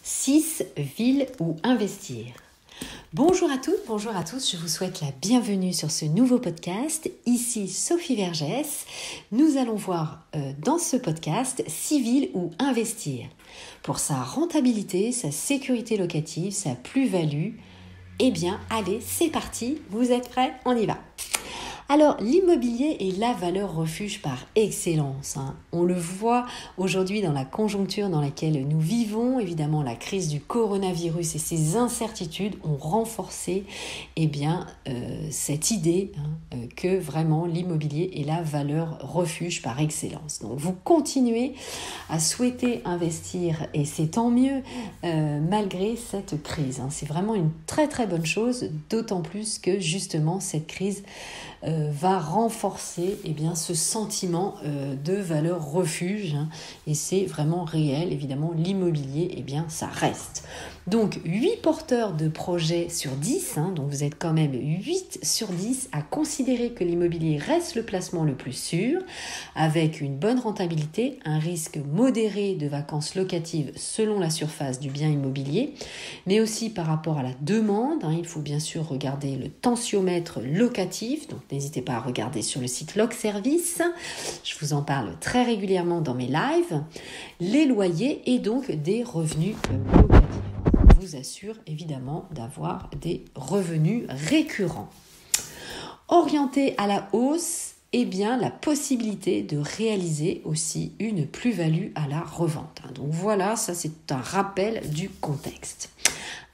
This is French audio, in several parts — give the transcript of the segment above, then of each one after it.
6 villes où investir. Bonjour à toutes, bonjour à tous, je vous souhaite la bienvenue sur ce nouveau podcast. Ici Sophie Vergès. Nous allons voir dans ce podcast 6 villes où investir. Pour sa rentabilité, sa sécurité locative, sa plus-value. Eh bien, allez, c'est parti, vous êtes prêts? On y va. Alors, l'immobilier est la valeur refuge par excellence. On le voit aujourd'hui dans la conjoncture dans laquelle nous vivons. Évidemment, la crise du coronavirus et ses incertitudes ont renforcé cette idée que vraiment l'immobilier est la valeur refuge par excellence. Donc, vous continuez à souhaiter investir et c'est tant mieux malgré cette crise. C'est vraiment une très très bonne chose, d'autant plus que justement cette crise va renforcer ce sentiment de valeur refuge et c'est vraiment réel. Évidemment, l'immobilier, ça reste. Donc, 8 porteurs de projets sur 10, donc vous êtes quand même 8 sur 10 à considérer que l'immobilier reste le placement le plus sûr, avec une bonne rentabilité, un risque modéré de vacances locatives selon la surface du bien immobilier, mais aussi par rapport à la demande. Il faut bien sûr regarder le tensiomètre locatif, donc n'hésitez pas à regarder sur le site Logservice, je vous en parle très régulièrement dans mes lives, les loyers et donc des revenus locatifs. Vous assure évidemment d'avoir des revenus récurrents. Orienté à la hausse, la possibilité de réaliser aussi une plus-value à la revente. Donc voilà, ça c'est un rappel du contexte.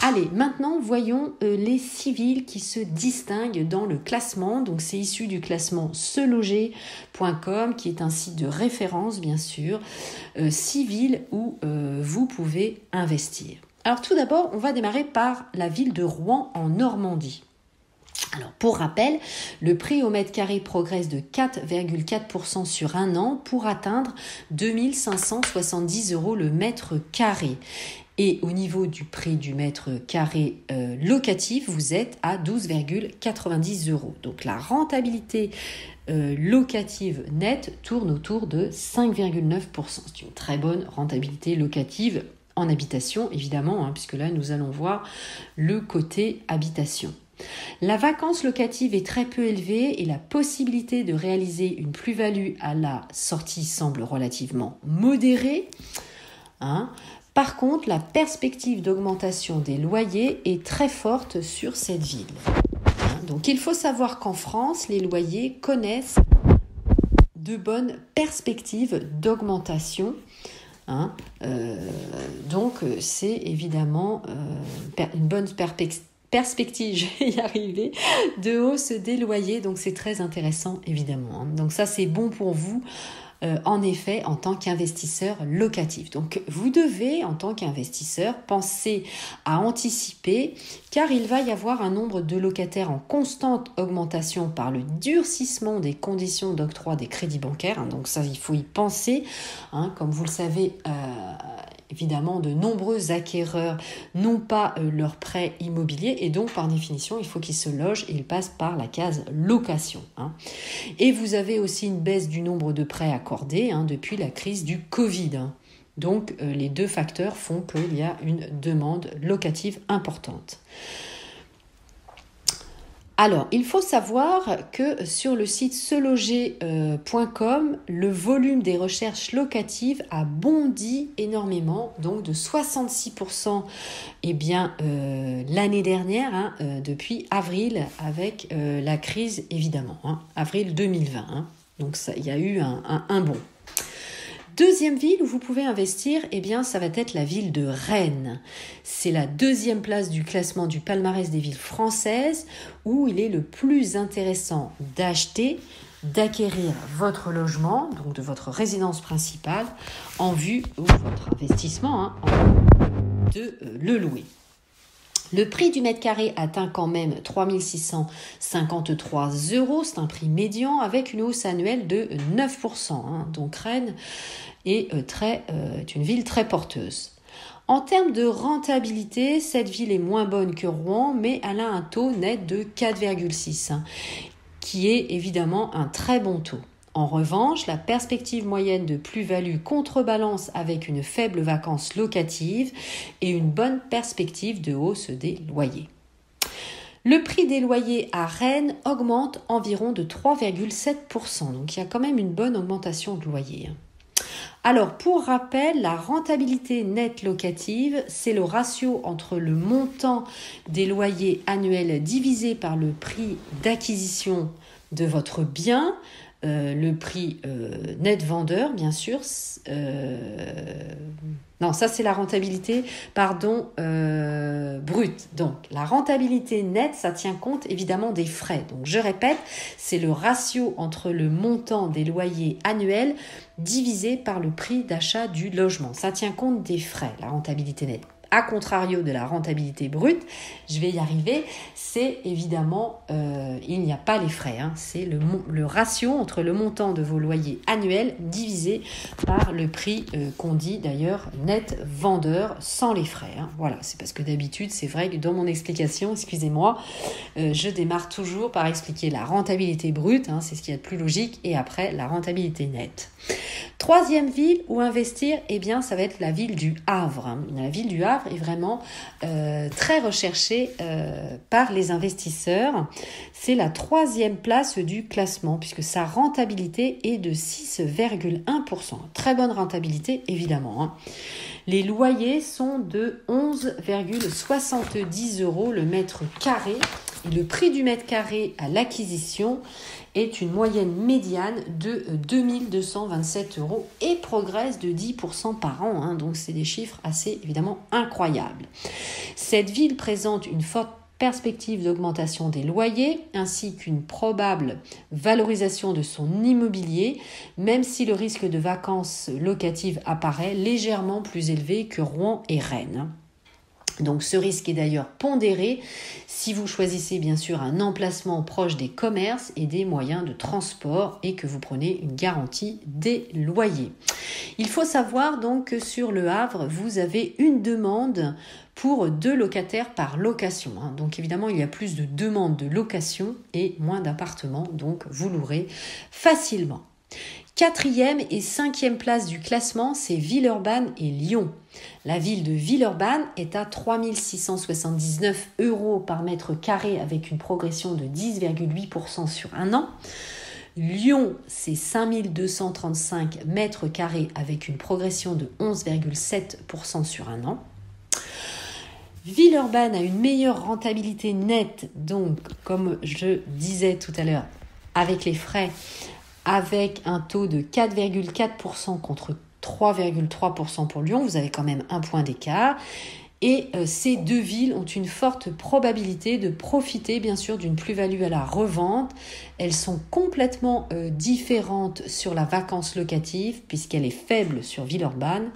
Allez, maintenant voyons les 6 villes qui se distinguent dans le classement. Donc c'est issu du classement seloger.com qui est un site de référence bien sûr. 6 villes où vous pouvez investir. Alors tout d'abord, on va démarrer par la ville de Rouen en Normandie. Alors pour rappel, le prix au mètre carré progresse de 4,4% sur un an pour atteindre 2570 € le mètre carré. Et au niveau du prix du mètre carré locatif, vous êtes à 12,90 €. Donc la rentabilité locative nette tourne autour de 5,9%. C'est une très bonne rentabilité locative en habitation, évidemment, puisque là, nous allons voir le côté habitation. La vacance locative est très peu élevée et la possibilité de réaliser une plus-value à la sortie semble relativement modérée. Par contre, la perspective d'augmentation des loyers est très forte sur cette ville. Donc, il faut savoir qu'en France, les loyers connaissent de bonnes perspectives d'augmentation. Donc, c'est évidemment une bonne perspective, je vais y arriver, de hausse des loyers. Donc, c'est très intéressant, évidemment. Donc, ça, c'est bon pour vous. En effet, en tant qu'investisseur locatif. Donc, vous devez, en tant qu'investisseur, penser à anticiper, car il va y avoir un nombre de locataires en constante augmentation par le durcissement des conditions d'octroi des crédits bancaires. Donc ça, il faut y penser. Comme vous le savez, évidemment, de nombreux acquéreurs n'ont pas leur prêt immobilier et donc, par définition, il faut qu'ils se logent et ils passent par la case location. Et vous avez aussi une baisse du nombre de prêts accordés depuis la crise du Covid. Donc, les deux facteurs font qu'il y a une demande locative importante. Alors, il faut savoir que sur le site seloger.com, le volume des recherches locatives a bondi énormément, donc de 66% l'année dernière, depuis avril, avec la crise évidemment, avril 2020. Donc, il y a eu un bond. Deuxième ville où vous pouvez investir, ça va être la ville de Rennes. C'est la 2e place du classement du palmarès des villes françaises où il est le plus intéressant d'acheter, d'acquérir votre logement, donc de votre résidence principale, en vue, ou votre investissement, en vue de le louer. Le prix du mètre carré atteint quand même 3 653 €, c'est un prix médian avec une hausse annuelle de 9%. Donc Rennes est une ville très porteuse. En termes de rentabilité, cette ville est moins bonne que Rouen, mais elle a un taux net de 4,6, qui est évidemment un très bon taux. En revanche, la perspective moyenne de plus-value contrebalance avec une faible vacance locative et une bonne perspective de hausse des loyers. Le prix des loyers à Rennes augmente environ de 3,7%, donc il y a quand même une bonne augmentation de loyer. Alors, pour rappel, la rentabilité nette locative, c'est le ratio entre le montant des loyers annuels divisé par le prix d'acquisition de votre bien, le prix net vendeur, bien sûr. Non, ça c'est la rentabilité, brute. Donc, la rentabilité nette, ça tient compte évidemment des frais. Donc, je répète, c'est le ratio entre le montant des loyers annuels divisé par le prix d'achat du logement. Ça tient compte des frais, la rentabilité nette. A contrario de la rentabilité brute, je vais y arriver, c'est évidemment, il n'y a pas les frais, c'est le ratio entre le montant de vos loyers annuels divisé par le prix qu'on dit d'ailleurs net vendeur sans les frais. Voilà, c'est parce que d'habitude, c'est vrai que dans mon explication, excusez-moi, je démarre toujours par expliquer la rentabilité brute, c'est ce qu'il y a de plus logique, et après la rentabilité nette. Troisième ville où investir, ça va être la ville du Havre. La ville du Havre est vraiment très recherchée par les investisseurs. C'est la 3e place du classement puisque sa rentabilité est de 6,1%. Très bonne rentabilité évidemment. Les loyers sont de 11,70 € le mètre carré. Et le prix du mètre carré à l'acquisition est une moyenne médiane de 2227 € et progresse de 10% par an. Donc, c'est des chiffres assez évidemment incroyables. Cette ville présente une forte perspective d'augmentation des loyers ainsi qu'une probable valorisation de son immobilier, même si le risque de vacances locatives apparaît légèrement plus élevé que Rouen et Rennes. Donc ce risque est d'ailleurs pondéré si vous choisissez bien sûr un emplacement proche des commerces et des moyens de transport et que vous prenez une garantie des loyers. Il faut savoir donc que sur le Havre, vous avez une demande pour 2 locataires par location. Donc évidemment, il y a plus de demandes de location et moins d'appartements, donc vous louerez facilement. 4e et 5e place du classement, c'est Villeurbanne et Lyon. La ville de Villeurbanne est à 3 679 € par mètre carré avec une progression de 10,8% sur un an. Lyon, c'est 5 235 mètres carrés avec une progression de 11,7% sur un an. Villeurbanne a une meilleure rentabilité nette, donc comme je disais tout à l'heure, avec les frais, avec un taux de 4,4% contre 3,3% pour Lyon. Vous avez quand même un point d'écart. Et ces deux villes ont une forte probabilité de profiter bien sûr d'une plus-value à la revente. Elles sont complètement différentes sur la vacance locative puisqu'elle est faible sur Villeurbanne.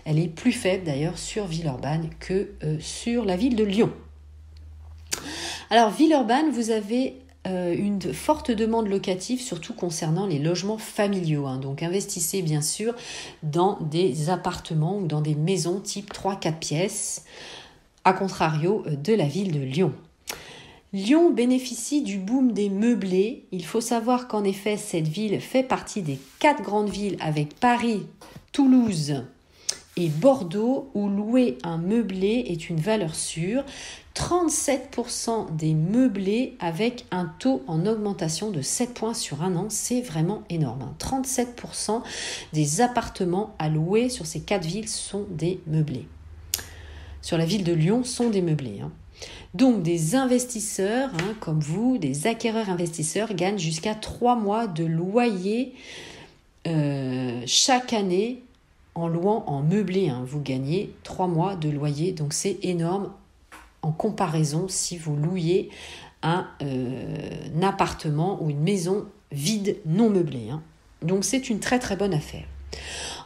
Elle est plus faible d'ailleurs sur Villeurbanne que sur la ville de Lyon. Alors Villeurbanne, vous avez une forte demande locative, surtout concernant les logements familiaux. Donc investissez bien sûr dans des appartements ou dans des maisons type 3-4 pièces, à contrario de la ville de Lyon. Lyon bénéficie du boom des meublés. Il faut savoir qu'en effet, cette ville fait partie des 4 grandes villes avec Paris, Toulouse et Bordeaux où louer un meublé est une valeur sûre. 37% des meublés avec un taux en augmentation de 7 points sur un an, c'est vraiment énorme. 37% des appartements à louer sur ces 4 villes sont des meublés. Sur la ville de Lyon, sont des meublés. Donc des investisseurs comme vous, des acquéreurs investisseurs gagnent jusqu'à 3 mois de loyer chaque année en louant en meublé. Vous gagnez 3 mois de loyer, donc c'est énorme en comparaison si vous louiez un appartement ou une maison vide non meublée. Donc c'est une très très bonne affaire.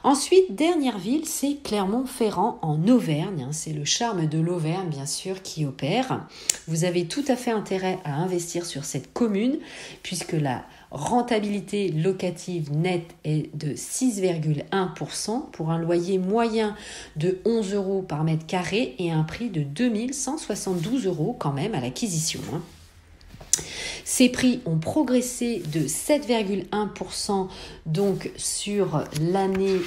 Ensuite, dernière ville, c'est Clermont-Ferrand en Auvergne. C'est le charme de l'Auvergne, bien sûr, qui opère. Vous avez tout à fait intérêt à investir sur cette commune, puisque la rentabilité locative nette est de 6,1% pour un loyer moyen de 11 € par mètre carré et un prix de 2172 € quand même à l'acquisition. Ces prix ont progressé de 7,1% donc sur l'année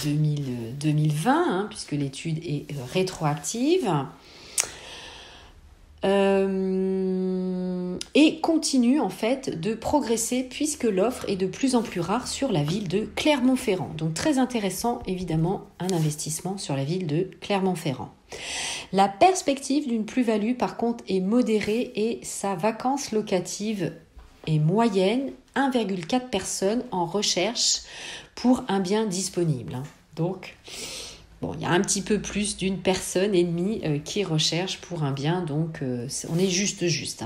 2020, puisque l'étude est rétroactive. Et continue en fait de progresser puisque l'offre est de plus en plus rare sur la ville de Clermont-Ferrand. Donc très intéressant évidemment un investissement sur la ville de Clermont-Ferrand. La perspective d'une plus-value par contre est modérée et sa vacance locative est moyenne, 1,4 personnes en recherche pour un bien disponible. Donc bon, il y a un petit peu plus d'une personne et demie qui recherche pour un bien, donc on est juste.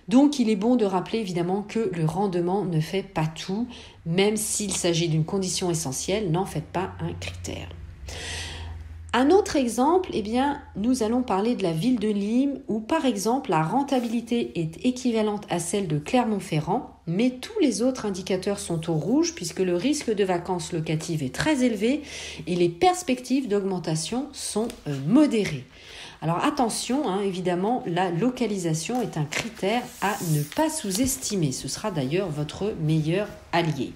Donc il est bon de rappeler évidemment que le rendement ne fait pas tout, même s'il s'agit d'une condition essentielle, n'en faites pas un critère. Un autre exemple, nous allons parler de la ville de Nîmes où par exemple la rentabilité est équivalente à celle de Clermont-Ferrand, mais tous les autres indicateurs sont au rouge puisque le risque de vacances locatives est très élevé et les perspectives d'augmentation sont modérées. Alors attention, évidemment, la localisation est un critère à ne pas sous-estimer. Ce sera d'ailleurs votre meilleur allié.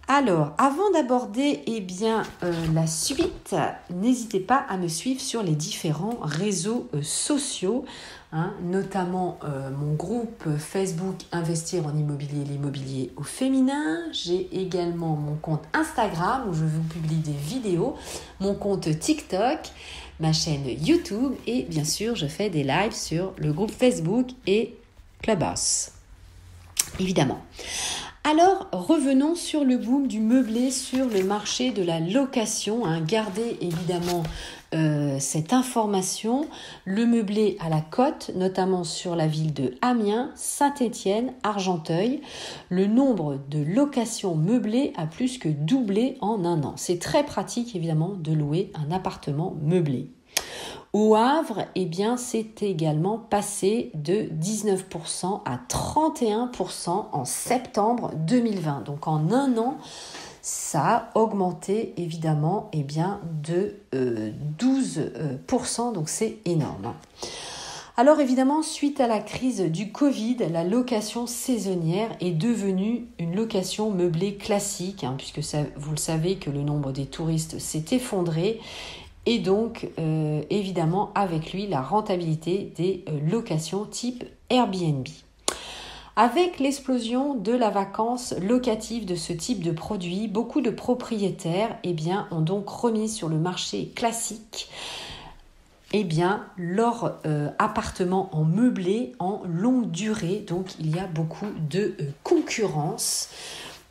Alors, avant d'aborder la suite, n'hésitez pas à me suivre sur les différents réseaux sociaux, notamment mon groupe Facebook Investir en immobilier, l'immobilier au féminin. J'ai également mon compte Instagram où je vous publie des vidéos, mon compte TikTok, ma chaîne YouTube et bien sûr, je fais des lives sur le groupe Facebook et Clubhouse, évidemment. Alors, revenons sur le boom du meublé sur le marché de la location. Gardez évidemment cette information. Le meublé à la cote, notamment sur la ville de Amiens, Saint-Étienne, Argenteuil. Le nombre de locations meublées a plus que doublé en un an. C'est très pratique évidemment de louer un appartement meublé. Au Havre, c'est également passé de 19% à 31% en septembre 2020. Donc en un an, ça a augmenté évidemment de 12%, donc c'est énorme. Alors évidemment, suite à la crise du Covid, la location saisonnière est devenue une location meublée classique, puisque vous le savez que le nombre des touristes s'est effondré. Et donc, évidemment, avec lui, la rentabilité des locations type Airbnb. Avec l'explosion de la vacance locative de ce type de produit, beaucoup de propriétaires ont donc remis sur le marché classique leur appartement en meublé en longue durée. Donc, il y a beaucoup de concurrence.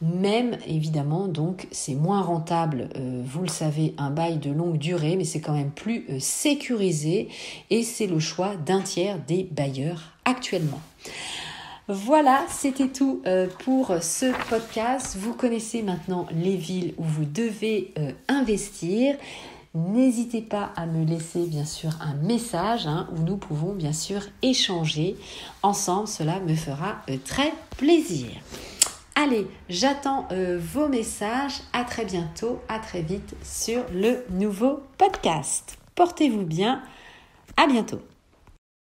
Même évidemment, donc c'est moins rentable, vous le savez, un bail de longue durée, mais c'est quand même plus sécurisé et c'est le choix d'un tiers des bailleurs actuellement. Voilà, c'était tout pour ce podcast. Vous connaissez maintenant les villes où vous devez investir. N'hésitez pas à me laisser bien sûr un message où nous pouvons bien sûr échanger ensemble. Cela me fera très plaisir. Allez, j'attends vos messages. À très bientôt, à très vite sur le nouveau podcast. Portez-vous bien. À bientôt.